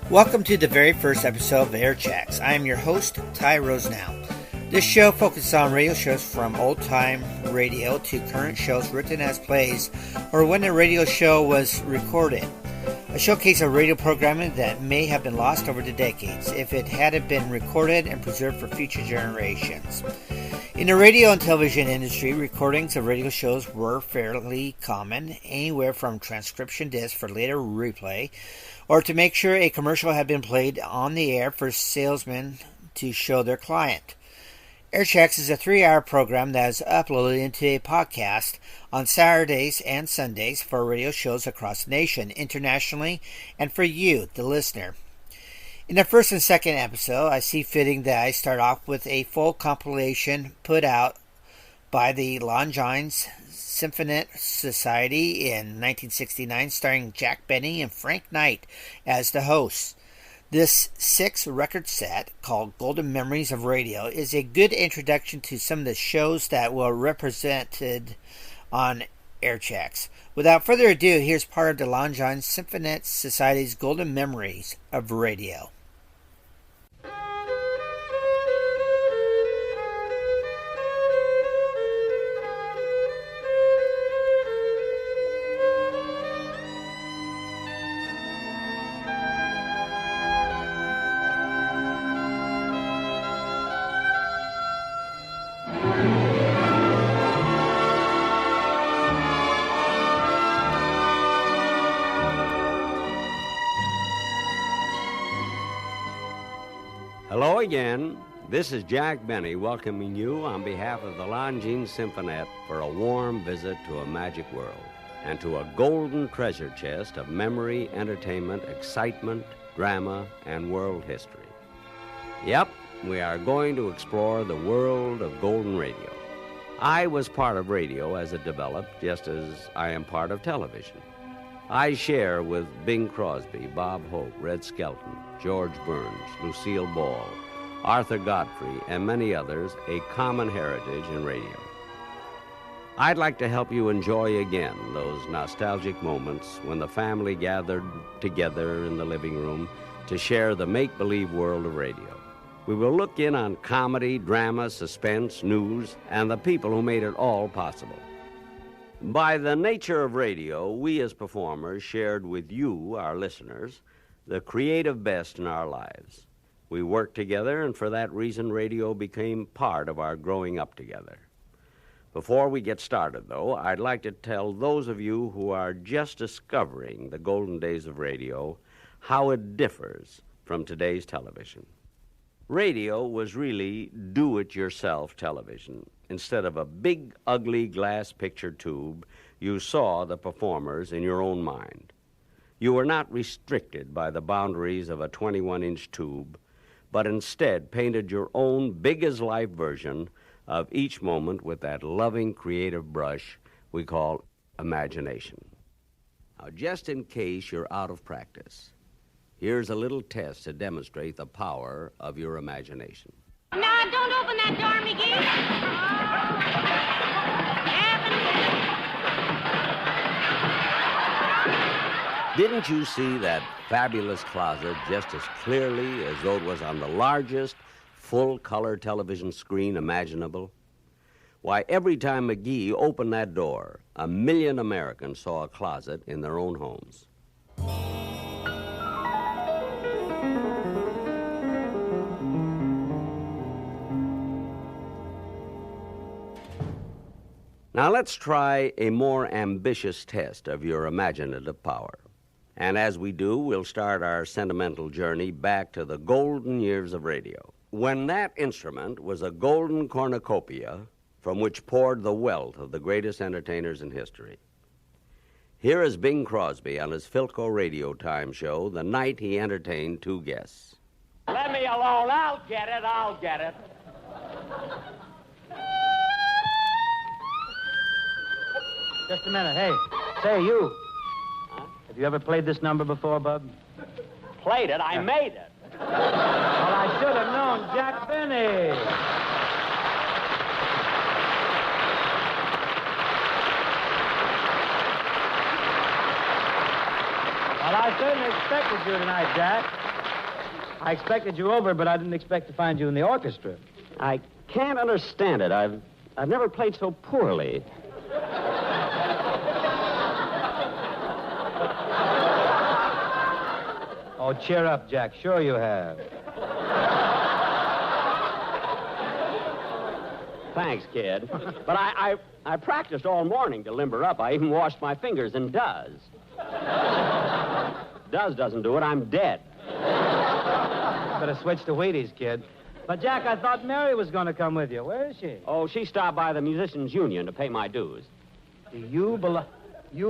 Welcome to the very first episode of Airchexx. I am your host, Ty Rosenau. This show focuses on radio shows from old-time radio to current shows written as plays or when a radio show was recorded. A showcase of radio programming that may have been lost over the decades if it hadn't been recorded and preserved for future generations. In the radio and television industry, recordings of radio shows were fairly common, anywhere from transcription discs for later replay, or to make sure a commercial had been played on the air for salesmen to show their client. Airchexx is a 3-hour program that is uploaded into a podcast on Saturdays and Sundays for radio shows across the nation, internationally, and for you, the listener. In the first and second episode, I see fitting that I start off with a full compilation put out by the Longines Symphonette Society in 1969, starring Jack Benny and Frank Knight as the hosts. This 6-record set, called Golden Memories of Radio, is a good introduction to some of the shows that were represented on Airchexx. Without further ado, here's part of the Longines Symphonette Society's Golden Memories of Radio. Hello again. This is Jack Benny welcoming you on behalf of the Longines Symphonette for a warm visit to a magic world and to a golden treasure chest of memory, entertainment, excitement, drama, and world history. Yep, we are going to explore the world of golden radio. I was part of radio as it developed, just as I am part of television. I share with Bing Crosby, Bob Hope, Red Skelton, George Burns, Lucille Ball, Arthur Godfrey, and many others a common heritage in radio. I'd like to help you enjoy again those nostalgic moments when the family gathered together in the living room to share the make-believe world of radio. We will look in on comedy, drama, suspense, news, and the people who made it all possible. By the nature of radio, we as performers shared with you, our listeners, the creative best in our lives. We worked together, and for that reason, radio became part of our growing up together. Before we get started, though, I'd like to tell those of you who are just discovering the golden days of radio how it differs from today's television. Radio was really do-it-yourself television. Instead of a big, ugly glass picture tube, you saw the performers in your own mind. You were not restricted by the boundaries of a 21-inch tube, but instead painted your own big-as-life version of each moment with that loving, creative brush we call imagination. Now, just in case you're out of practice, here's a little test to demonstrate the power of your imagination. Now, don't open that door, McGee. Didn't you see that fabulous closet just as clearly as though it was on the largest full-color television screen imaginable? Why, every time McGee opened that door, 1 million Americans saw a closet in their own homes. Now let's try a more ambitious test of your imaginative power. And as we do, we'll start our sentimental journey back to the golden years of radio, when that instrument was a golden cornucopia from which poured the wealth of the greatest entertainers in history. Here is Bing Crosby on his Philco Radio Time show the night he entertained 2 guests. Let me alone. I'll get it. Just a minute. Hey, say, you. Huh? Have you ever played this number before, Bub? Played it? I made it. Well, I should have known. Jack Benny. Well, I certainly expected you tonight, Jack. I expected you over, but I didn't expect to find you in the orchestra. I can't understand it. I've never played so poorly. Oh, cheer up, Jack. Sure you have. Thanks, kid. But I practiced all morning to limber up. I even washed my fingers in Does. Does doesn't do it, I'm dead. Better switch to Wheaties, kid. But, Jack, I thought Mary was going to come with you. Where is she? Oh, she stopped by the Musicians' Union to pay my dues. Do you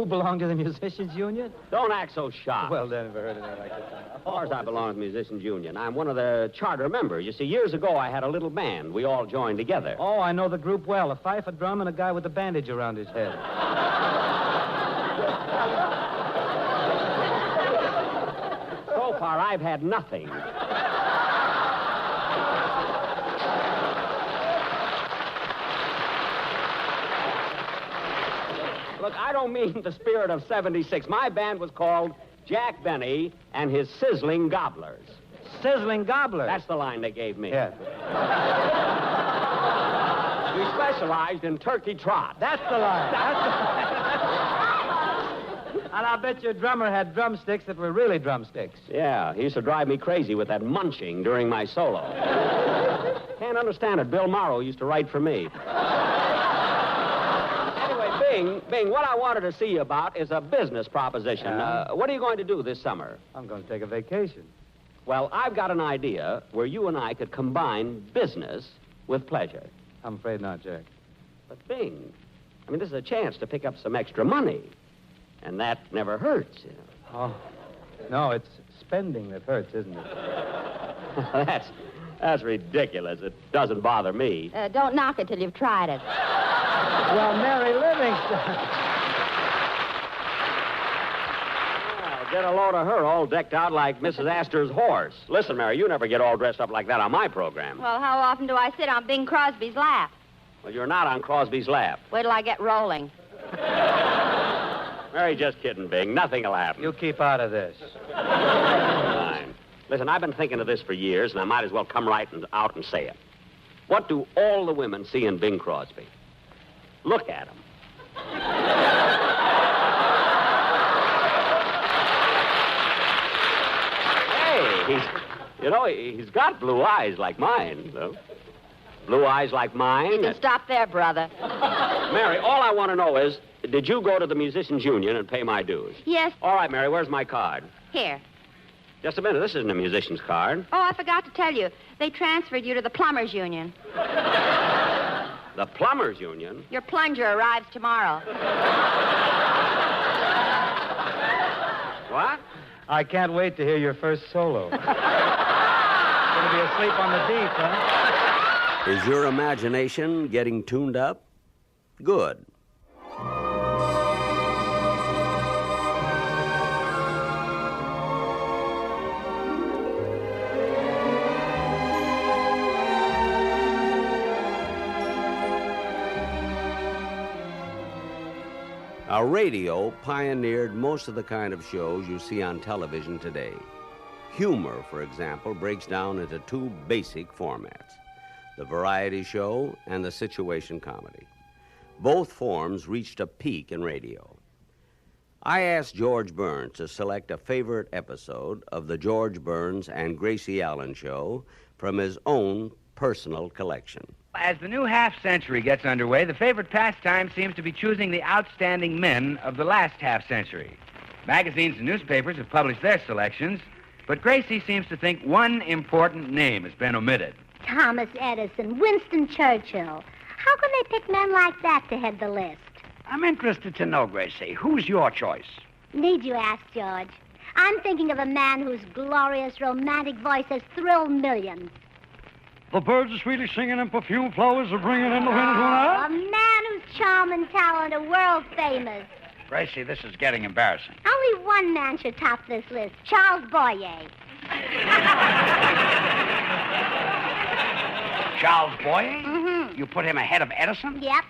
belong to the Musicians' Union? Don't act so shocked. Well, never heard anything like that. Of course I belong to the Musicians' Union. I'm one of the charter members. You see, years ago I had a little band. We all joined together. Oh, I know the group well. A fife, a drum, and a guy with a bandage around his head. So far, I've had nothing. Look, I don't mean the spirit of 76. My band was called Jack Benny and his Sizzling Gobblers. Sizzling Gobblers? That's the line they gave me. Yeah. We specialized in turkey trot. That's the line. And I'll bet your drummer had drumsticks that were really drumsticks. Yeah, he used to drive me crazy with that munching during my solo. Can't understand it. Bill Morrow used to write for me. Anyway, Bing, what I wanted to see you about is a business proposition. What are you going to do this summer? I'm going to take a vacation. Well, I've got an idea where you and I could combine business with pleasure. I'm afraid not, Jack. But, Bing, I mean, this is a chance to pick up some extra money. And that never hurts, you know. Oh, no, it's spending that hurts, isn't it? That's ridiculous. It doesn't bother me. Don't knock it till you've tried it. Well, Mary Livingston. Well, get a load of her all decked out like Mrs. Astor's horse. Listen, Mary, you never get all dressed up like that on my program. Well, how often do I sit on Bing Crosby's lap? Well, you're not on Crosby's lap. Wait till I get rolling. Mary, just kidding, Bing. Nothing will happen. You keep out of this. Fine. Listen, I've been thinking of this for years, and I might as well come right out and say it. What do all the women see in Bing Crosby? Look at him. Hey, he's got blue eyes like mine, though. Blue eyes like mine. You can stop there, brother. Mary, all I want to know is, did you go to the Musicians' Union and pay my dues? Yes. All right, Mary, where's my card? Here. Just a minute, this isn't a musician's card. Oh, I forgot to tell you. They transferred you to the Plumbers' Union. The Plumbers' Union? Your plunger arrives tomorrow. What? I can't wait to hear your first solo. Gonna be asleep on the deep, huh? Is your imagination getting tuned up? Good. Our radio pioneered most of the kind of shows you see on television today. Humor, for example, breaks down into two basic formats: the variety show and the situation comedy. Both forms reached a peak in radio. I asked George Burns to select a favorite episode of the George Burns and Gracie Allen Show from his own personal collection. As the new half-century gets underway, the favorite pastime seems to be choosing the outstanding men of the last half-century. Magazines and newspapers have published their selections, but Gracie seems to think one important name has been omitted. Thomas Edison, Winston Churchill. How can they pick men like that to head the list? I'm interested to know, Gracie, who's your choice? Need you ask, George? I'm thinking of a man whose glorious romantic voice has thrilled millions. The birds are sweetly singing and perfume flowers are bringing in the wind tonight. A man whose charm and talent are world famous. Gracie, this is getting embarrassing. Only one man should top this list, Charles Boyer. Charles Boyer? Mm-hmm. You put him ahead of Edison? Yep.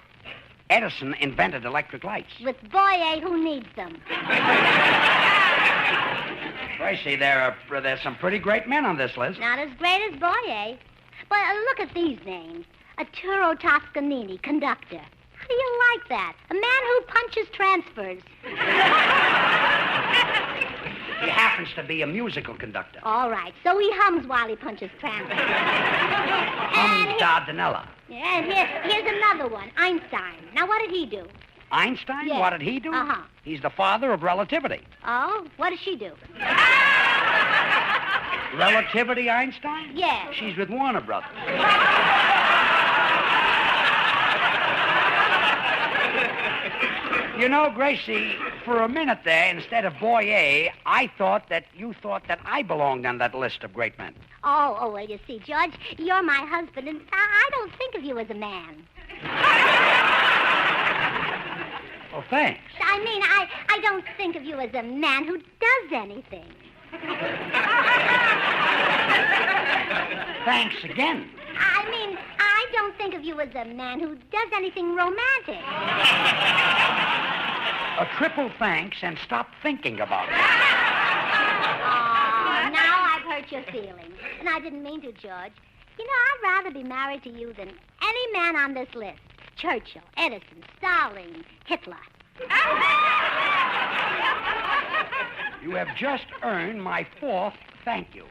Edison invented electric lights. With Boyer, who needs them? Gracie, there's some pretty great men on this list. Not as great as Boyer. But look at these names. Arturo Toscanini, conductor. How do you like that? A man who punches transfers. He happens to be a musical conductor. All right, so he hums while he punches transfers. Hums Dardanella. Yeah, and here's another one, Einstein. Now, what did he do? Einstein? Yeah. What did he do? Uh-huh. He's the father of relativity. Oh, what does she do? Relativity, Einstein? Yeah. She's with Warner Brothers. You know, Gracie, for a minute there, instead of Boyer, I thought that you thought that I belonged on that list of great men. Oh, well, you see, George, you're my husband, and I don't think of you as a man. Oh, thanks. I mean, I don't think of you as a man who does anything. Thanks again. I mean, I don't think of you as a man who does anything romantic. A triple thanks and stop thinking about it. Oh, now I've hurt your feelings. And I didn't mean to, George. You know, I'd rather be married to you than any man on this list. Churchill, Edison, Stalin, Hitler. You have just earned my 4th thank you.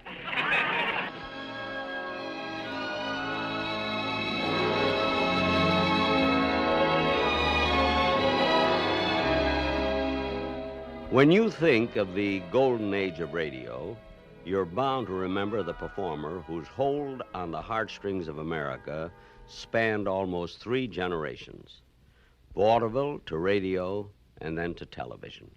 When you think of the golden age of radio, you're bound to remember the performer whose hold on the heartstrings of America spanned almost 3 generations. Vaudeville to radio and then to television.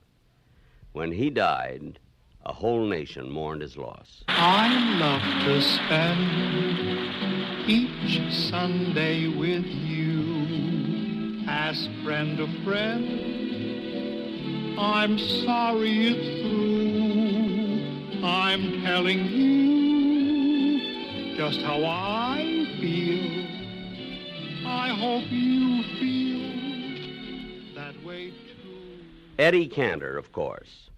When he died, a whole nation mourned his loss. I love to spend each Sunday with you. Ask friend to friend, I'm sorry it's through. I'm telling you just how I feel. I hope you feel that way too. Eddie Cantor, of course.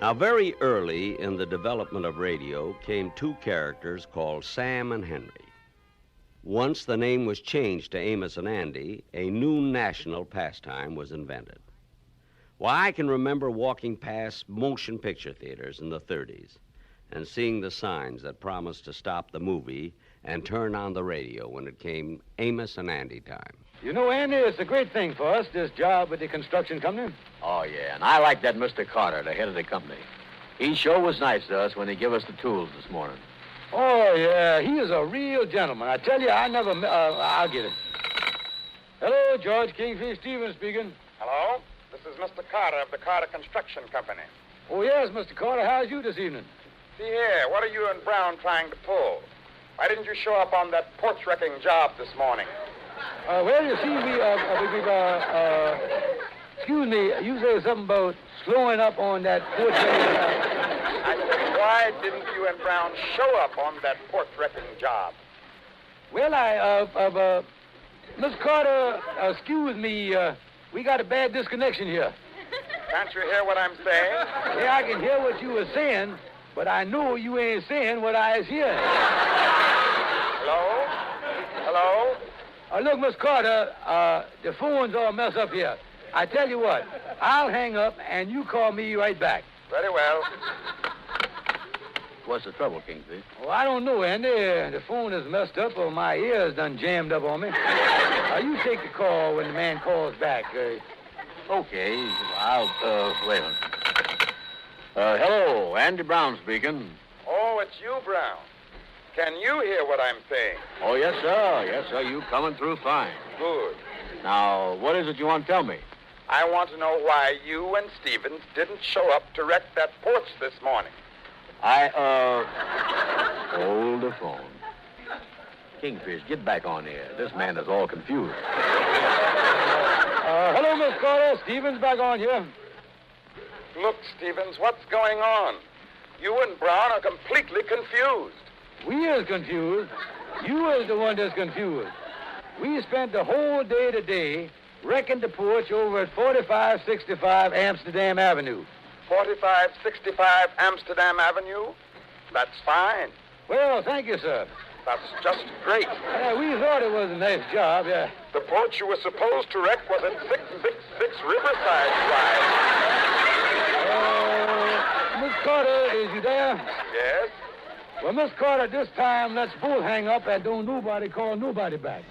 Now, very early in the development of radio came 2 characters called Sam and Henry. Once the name was changed to Amos and Andy, a new national pastime was invented. Why, I can remember walking past motion picture theaters in the 30s and seeing the signs that promised to stop the movie and turn on the radio when it came Amos and Andy time. You know, Andy, it's a great thing for us, this job with the construction company. Oh, yeah, and I like that Mr. Carter, the head of the company. He sure was nice to us when he gave us the tools this morning. Oh, yeah, he is a real gentleman. I tell you, I'll get it. Hello, George Kingfish Stevens speaking. Hello, this is Mr. Carter of the Carter Construction Company. Oh, yes, Mr. Carter, how's you this evening? See here, what are you and Brown trying to pull? Why didn't you show up on that porch wrecking job this morning? Well, you see, excuse me, you say something about slowing up on that porch wrecking job. I said, why didn't you and Brown show up on that porch wrecking job? Well, Miss Carter, excuse me, we got a bad disconnection here. Can't you hear what I'm saying? Yeah, I can hear what you were saying, but I know you ain't saying what I was hearing. Hello? Hello? Look, Miss Carter, the phone's all messed up here. I tell you what, I'll hang up and you call me right back. Very well. What's the trouble, Kingfish? Oh, I don't know, Andy. The phone is messed up or my ears done jammed up on me. You take the call when the man calls back. Okay, I'll, wait a minute. Hello, Andy Brown speaking. Oh, it's you, Brown. Can you hear what I'm saying? Oh, yes, sir. Yes, sir. You coming through fine. Good. Now, what is it you want to tell me? I want to know why you and Stevens didn't show up to wreck that porch this morning. Hold the phone. Kingfish, get back on here. This man is all confused. Hello, Miss Carter. Stevens back on here. Look, Stevens, what's going on? You and Brown are completely confused. We is confused. You is the one that's confused. We spent the whole day today Wrecking the porch over at 4565 Amsterdam Avenue. 4565 Amsterdam Avenue? That's fine. Well, thank you, sir. That's just great. Yeah, we thought it was a nice job, yeah. The porch you were supposed to wreck was at 666 Riverside Drive. Miss Carter, is you there? Yes? Well, Miss Carter, this time let's both hang up and don't nobody call nobody back.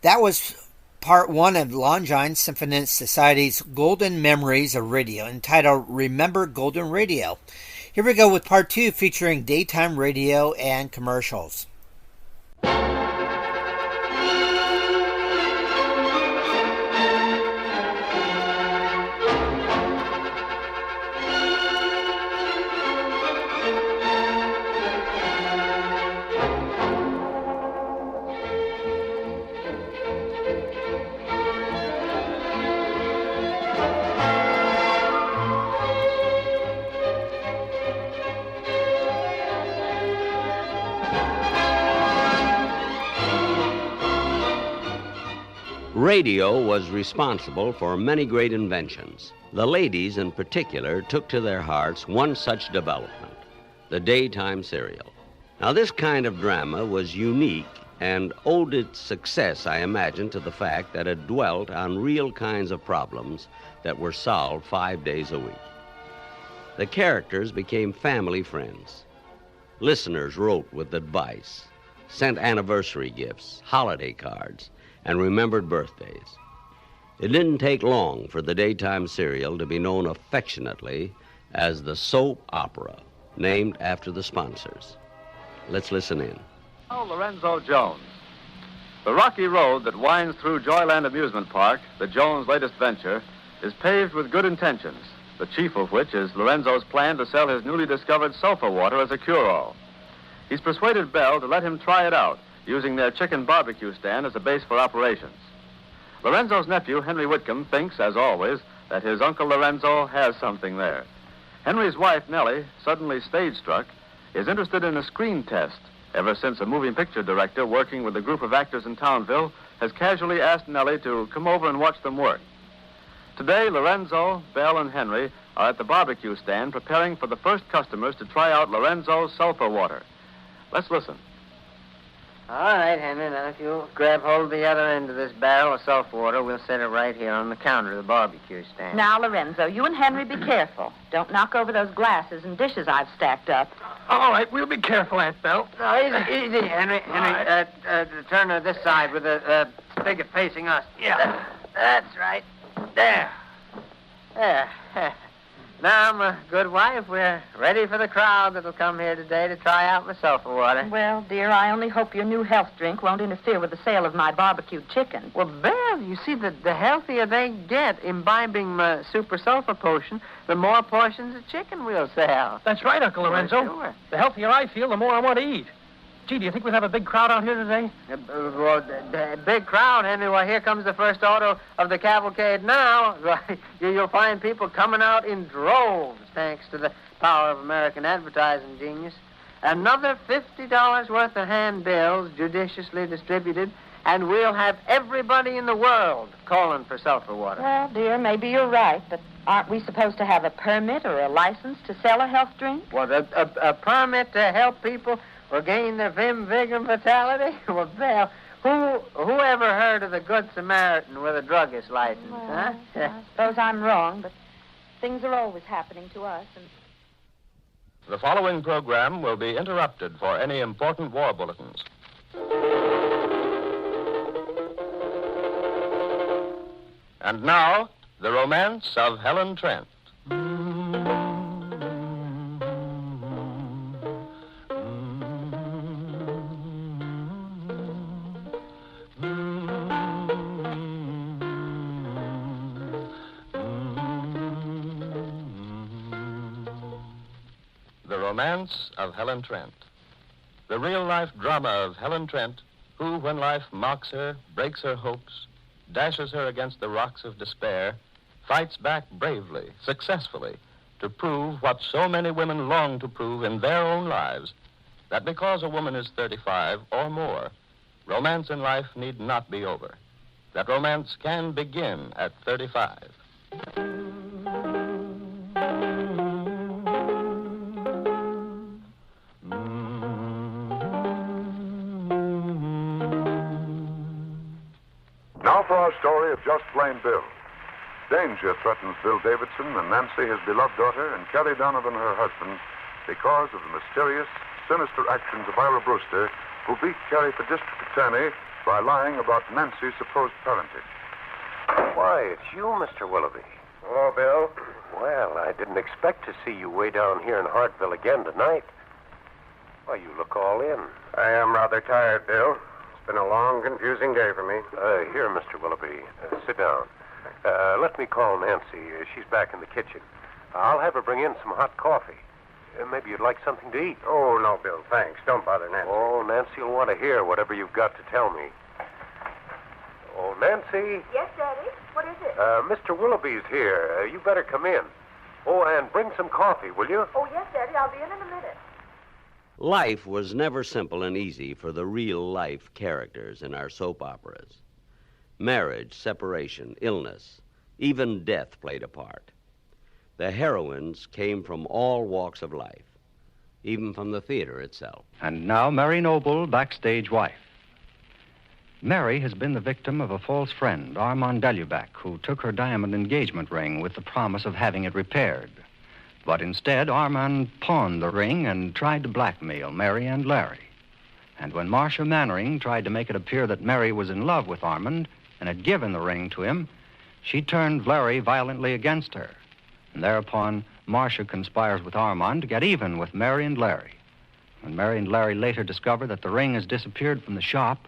That was part one of Longines Symphonette Society's Golden Memories of Radio, entitled Remember Golden Radio. Here we go with part two, featuring daytime radio and commercials. Radio was responsible for many great inventions. The ladies, in particular, took to their hearts one such development, the daytime serial. Now, this kind of drama was unique and owed its success, I imagine, to the fact that it dwelt on real kinds of problems that were solved 5 days a week. The characters became family friends. Listeners wrote with advice, sent anniversary gifts, holiday cards, and remembered birthdays. It didn't take long for the daytime serial to be known affectionately as the soap opera, named after the sponsors. Let's listen in. Oh, Lorenzo Jones. The rocky road that winds through Joyland Amusement Park, the Jones' latest venture, is paved with good intentions, the chief of which is Lorenzo's plan to sell his newly discovered sulfur water as a cure-all. He's persuaded Belle to let him try it out, using their chicken barbecue stand as a base for operations. Lorenzo's nephew, Henry Whitcomb, thinks, as always, that his Uncle Lorenzo has something there. Henry's wife, Nellie, suddenly stage-struck, is interested in a screen test ever since a moving picture director working with a group of actors in Townville has casually asked Nellie to come over and watch them work. Today, Lorenzo, Belle, and Henry are at the barbecue stand preparing for the first customers to try out Lorenzo's sulfur water. Let's listen. All right, Henry, now if you'll grab hold of the other end of this barrel of sulfur water, we'll set it right here on the counter of the barbecue stand. Now, Lorenzo, you and Henry be careful. Don't knock over those glasses and dishes I've stacked up. All right, we'll be careful, Aunt Belle. No, easy, Henry. Henry, turn to this side with the spigot facing us. Yeah. That's right. There. There. Now, my good wife, we're ready for the crowd that'll come here today to try out my sulfur water. Well, dear, I only hope your new health drink won't interfere with the sale of my barbecued chicken. Well, Belle, you see, the healthier they get imbibing my super sulfur potion, the more portions of chicken we'll sell. That's right, Uncle Lorenzo. Sure. The healthier I feel, the more I want to eat. Gee, do you think we'll have a big crowd out here today? Big crowd, Henry. Well, here comes the first auto of the cavalcade now. You'll find people coming out in droves, thanks to the power of American advertising genius. Another $50 worth of handbills judiciously distributed, and we'll have everybody in the world calling for sulfur water. Well, dear, maybe you're right, but aren't we supposed to have a permit or a license to sell a health drink? What, a permit to help people regain their vim, vigor, and vitality? Well, Belle, who ever heard of the Good Samaritan with a druggist license, huh? I suppose I'm wrong, but things are always happening to us. And The following program will be interrupted for any important war bulletins. And now, the romance of Helen Trent. romance of Helen Trent. The real-life drama of Helen Trent, who, when life mocks her, breaks her hopes, dashes her against the rocks of despair, fights back bravely, successfully, to prove what so many women long to prove in their own lives, that because a woman is 35 or more, romance in life need not be over. That romance can begin at 35. Now for our story of Just Plain Bill. Danger threatens Bill Davidson and Nancy, his beloved daughter, and Kelly Donovan, her husband, because of the mysterious, sinister actions of Ira Brewster, who beat Kelly for district attorney by lying about Nancy's supposed parentage. Why, it's you, Mr. Willoughby. Hello, Bill. Well, I didn't expect to see you way down here in Hartville again tonight. Why, you look all in. I am rather tired, Bill. It's been a long, confusing day for me. Here, Mr. Willoughby, sit down. Let me call Nancy. She's back in the kitchen. I'll have her bring in some hot coffee. Maybe you'd like something to eat. Oh, no, Bill, thanks. Don't bother Nancy. Oh, Nancy will want to hear whatever you've got to tell me. Oh, Nancy? Yes, Daddy? What is it? Mr. Willoughby's here. You better come in. Oh, and bring some coffee, will you? Oh, yes, Daddy. I'll be in a minute. Life was never simple and easy for the real-life characters in our soap operas. Marriage, separation, illness, even death played a part. The heroines came from all walks of life, even from the theater itself. And now Mary Noble, backstage wife. Mary has been the victim of a false friend, Armand Delubac, who took her diamond engagement ring with the promise of having it repaired. But instead, Armand pawned the ring and tried to blackmail Mary and Larry. And when Marcia Mannering tried to make it appear that Mary was in love with Armand and had given the ring to him, she turned Larry violently against her. And thereupon, Marcia conspires with Armand to get even with Mary and Larry. When Mary and Larry later discover that the ring has disappeared from the shop,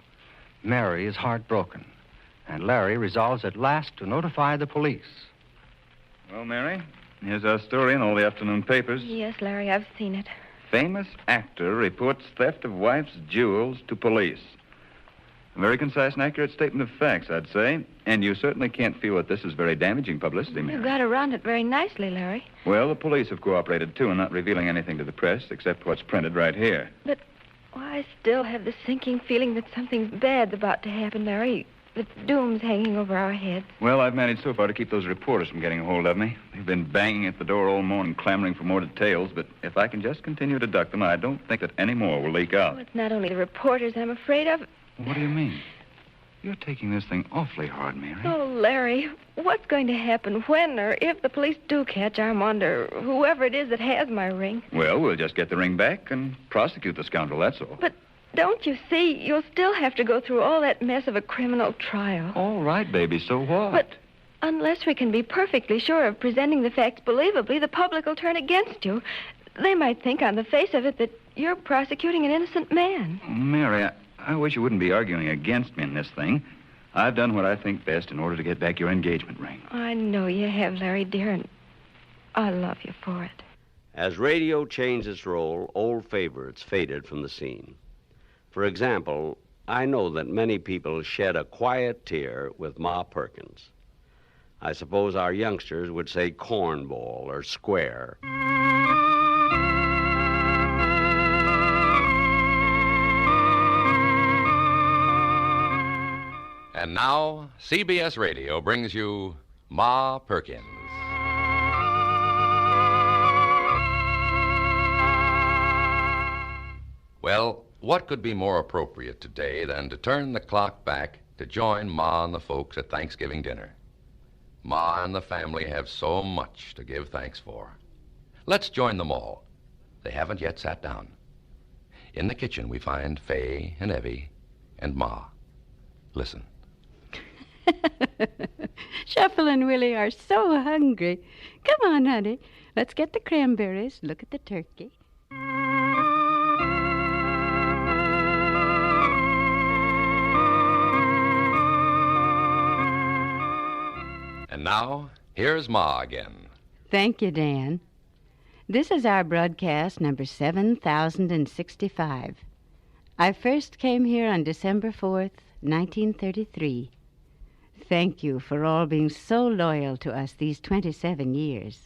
Mary is heartbroken, and Larry resolves at last to notify the police. Well, Mary, here's our story in all the afternoon papers. Yes, Larry, I've seen it. Famous actor reports theft of wife's jewels to police. A very concise and accurate statement of facts, I'd say. And you certainly can't feel that this is very damaging publicity, Mary. You got around it very nicely, Larry. Well, the police have cooperated, too, in not revealing anything to the press except what's printed right here. But I still have the sinking feeling that something bad's about to happen, Larry. That doom's hanging over our heads. Well, I've managed so far to keep those reporters from getting a hold of me. They've been banging at the door all morning, clamoring for more details, but if I can just continue to duck them, I don't think that any more will leak out. Oh, it's not only the reporters I'm afraid of. What do you mean? You're taking this thing awfully hard, Mary. Oh, Larry, what's going to happen when or if the police do catch Armand or whoever it is that has my ring? Well, we'll just get the ring back and prosecute the scoundrel, that's all. But don't you see, you'll still have to go through all that mess of a criminal trial. All right, baby, so what? But unless we can be perfectly sure of presenting the facts believably, the public will turn against you. They might think on the face of it that you're prosecuting an innocent man. Mary, I wish you wouldn't be arguing against me in this thing. I've done what I think best in order to get back your engagement ring. I know you have, Larry, dear, and I love you for it. As radio changed its role, old favorites faded from the scene. For example, I know that many people shed a quiet tear with Ma Perkins. I suppose our youngsters would say cornball or square. And now, CBS Radio brings you Ma Perkins. Well, what could be more appropriate today than to turn the clock back to join Ma and the folks at Thanksgiving dinner? Ma and the family have so much to give thanks for. Let's join them all. They haven't yet sat down. In the kitchen, we find Fay and Evie and Ma. Listen. Shuffle and Willie are so hungry. Come on, honey. Let's get the cranberries. Look at the turkey. And now, here's Ma again. Thank you, Dan. This is our broadcast number 7065. I first came here on December 4th, 1933. Thank you for all being so loyal to us these 27 years.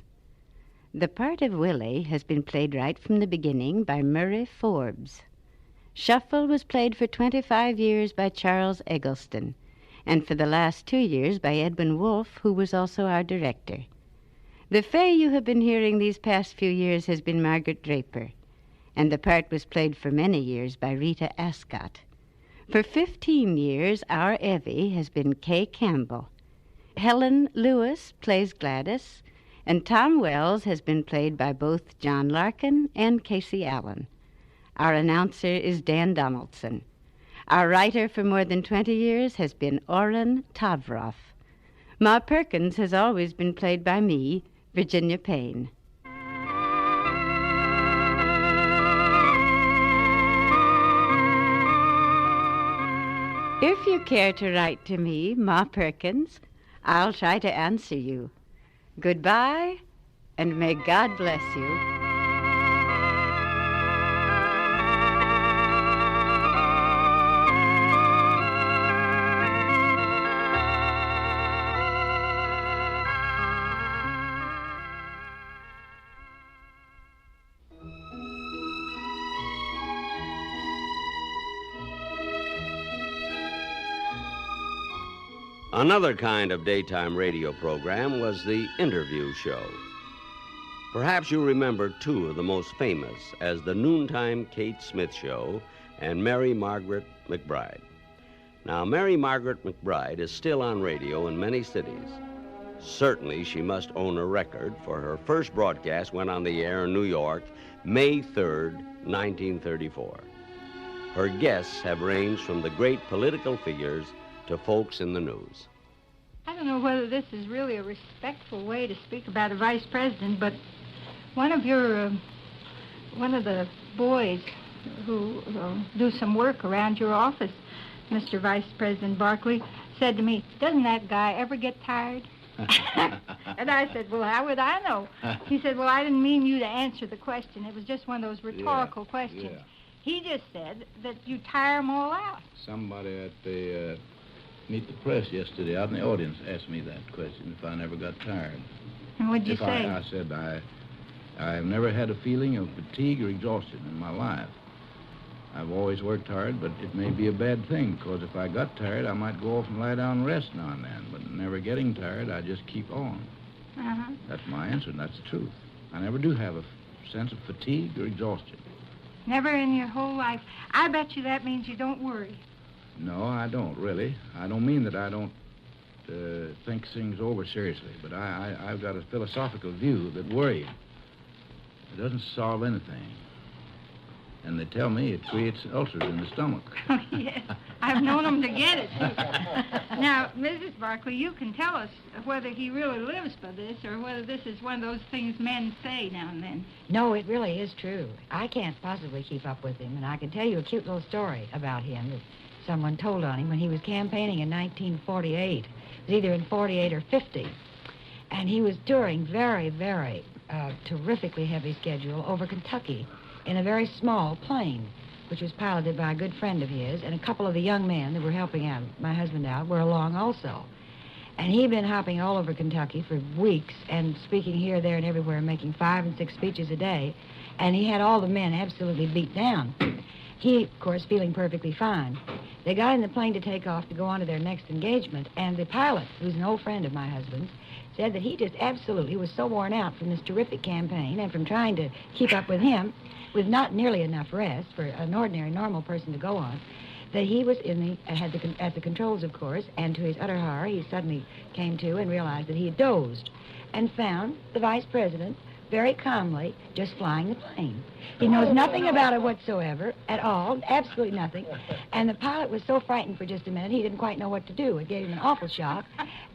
The part of Willie has been played right from the beginning by Murray Forbes. Shuffle was played for 25 years by Charles Eggleston, and for the last 2 years by Edwin Wolfe, who was also our director. The fay you have been hearing these past few years has been Margaret Draper, and the part was played for many years by Rita Ascott. For 15 years, our Evie has been Kay Campbell. Helen Lewis plays Gladys, and Tom Wells has been played by both John Larkin and Casey Allen. Our announcer is Dan Donaldson. Our writer for more than 20 years has been Orrin Tavroff. Ma Perkins has always been played by me, Virginia Payne. If you care to write to me, Ma Perkins, I'll try to answer you. Goodbye, and may God bless you. Another kind of daytime radio program was the interview show. Perhaps you remember two of the most famous as the Noontime Kate Smith Show and Mary Margaret McBride. Now, Mary Margaret McBride is still on radio in many cities. Certainly, she must own a record, for her first broadcast went on the air in New York, May 3rd, 1934. Her guests have ranged from the great political figures to folks in the news. I don't know whether this is really a respectful way to speak about a vice president, but one of the boys who do some work around your office, Mr. Vice President Barkley, said to me, "Doesn't that guy ever get tired?" And I said, "Well, how would I know?" He said, "Well, I didn't mean you to answer the question. It was just one of those rhetorical questions." Yeah. He just said that you tire them all out. Somebody at the Meet the Press yesterday out in the audience asked me that question, if I never got tired. And what'd you If say? I said I've never had a feeling of fatigue or exhaustion in my life. I've always worked hard, but it may be a bad thing, because if I got tired, I might go off and lie down and rest now and then. But never getting tired, I just keep on. Uh-huh. That's my answer, and that's the truth. I never do have a sense of fatigue or exhaustion. Never in your whole life. I bet you that means you don't worry. No, I don't, really. I don't mean that I don't think things over seriously, but I've got a philosophical view that worrying, it doesn't solve anything. And they tell me it creates ulcers in the stomach. Oh, yes. I've known them to get it, too. Now, Mrs. Barkley, you can tell us whether he really lives by this or whether this is one of those things men say now and then. No, it really is true. I can't possibly keep up with him, and I can tell you a cute little story about him that someone told on him when he was campaigning in 1948. It was either in 48 or 50. And he was touring very, very terrifically heavy schedule over Kentucky in a very small plane, which was piloted by a good friend of his, and a couple of the young men that were helping out my husband out were along also. And he'd been hopping all over Kentucky for weeks and speaking here, there, and everywhere, making 5 and 6 speeches a day, and he had all the men absolutely beat down. He, of course, feeling perfectly fine. They got in the plane to take off to go on to their next engagement, and the pilot, who's an old friend of my husband's, said that he just absolutely was so worn out from this terrific campaign and from trying to keep up with him, with not nearly enough rest for an ordinary, normal person to go on, that he was at the controls, of course, and to his utter horror, he suddenly came to and realized that he had dozed and found the vice president very calmly just flying the plane. He knows nothing about it whatsoever at all, absolutely nothing. And the pilot was so frightened for just a minute, he didn't quite know what to do. It gave him an awful shock.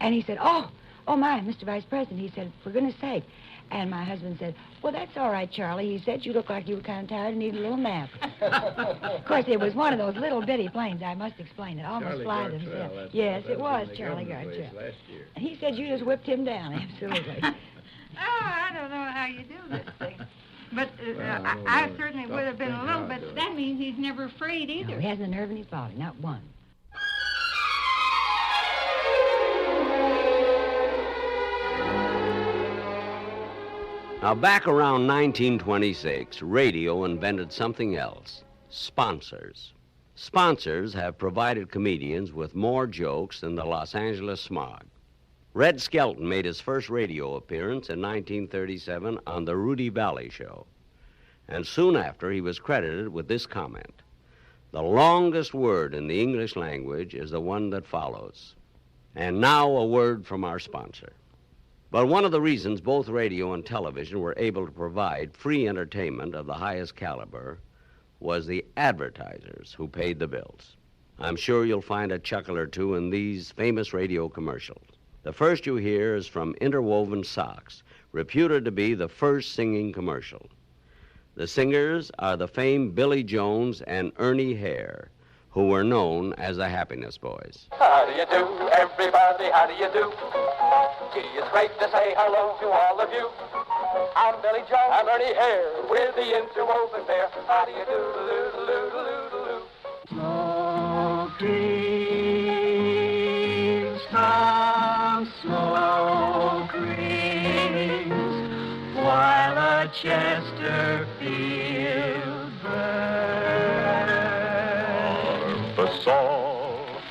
And he said, oh my, Mr. Vice President, he said, for goodness sake. And my husband said, well, that's all right, Charlie. He said, you look like you were kind of tired and needed a little nap. Of course, it was one of those little bitty planes, I must explain it, almost fly themselves. Yes, it was Charlie Gartrell. Last year. And he said you just whipped him down, absolutely. Oh, I don't know how you do this thing. But I certainly would have been a little bit. That means he's never afraid either. No, he hasn't the nerve in his body, not one. Now, back around 1926, radio invented something else: sponsors. Sponsors have provided comedians with more jokes than the Los Angeles smog. Red Skelton made his first radio appearance in 1937 on the Rudy Valley Show. And soon after, he was credited with this comment: "The longest word in the English language is the one that follows." And now a word from our sponsor. But one of the reasons both radio and television were able to provide free entertainment of the highest caliber was the advertisers who paid the bills. I'm sure you'll find a chuckle or two in these famous radio commercials. The first you hear is from Interwoven Socks, reputed to be the first singing commercial. The singers are the famed Billy Jones and Ernie Hare, who were known as the Happiness Boys. How do you do, everybody? How do you do? Gee, it's great to say hello to all of you. I'm Billy Jones. I'm Ernie Hare. We're the Interwoven Pair. How do you do, Smoke rings, some smoke rings, while a Chesterfield burns.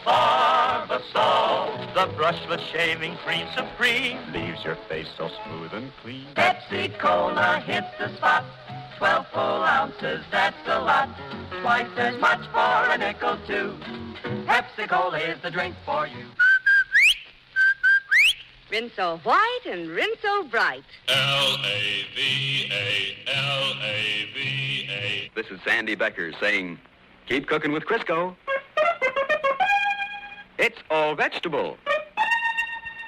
Barbasol, the brushless shaving cream supreme, leaves your face so smooth and clean. Pepsi Cola hits the spot, 12 full ounces, that's a lot. Twice as much for a nickel, too. Pepsi Cola is the drink for you. Rinse so white and rinse so bright. L-A-V-A, L-A-V-A. This is Sandy Becker saying, keep cooking with Crisco. It's all vegetable.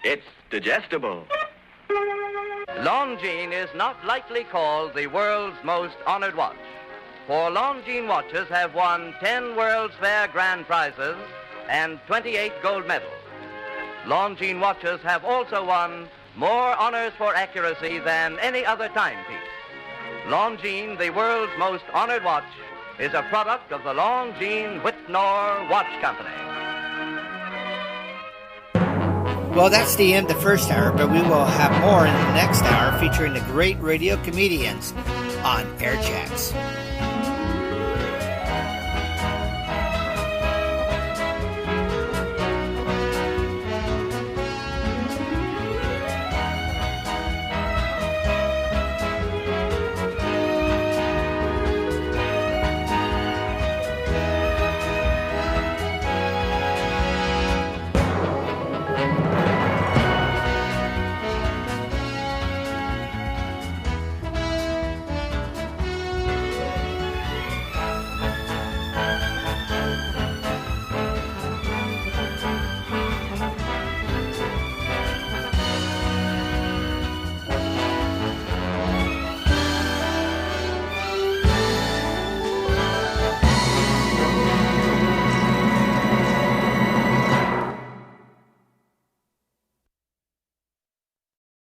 It's digestible. Longines is not lightly called the world's most honored watch, for Longines watches have won 10 World's Fair grand prizes and 28 gold medals. Longines watches have also won more honors for accuracy than any other timepiece. Longines, the world's most honored watch, is a product of the Longines Whitnor Watch Company. Well, that's the end of the first hour, but we will have more in the next hour featuring the great radio comedians on Airchexx.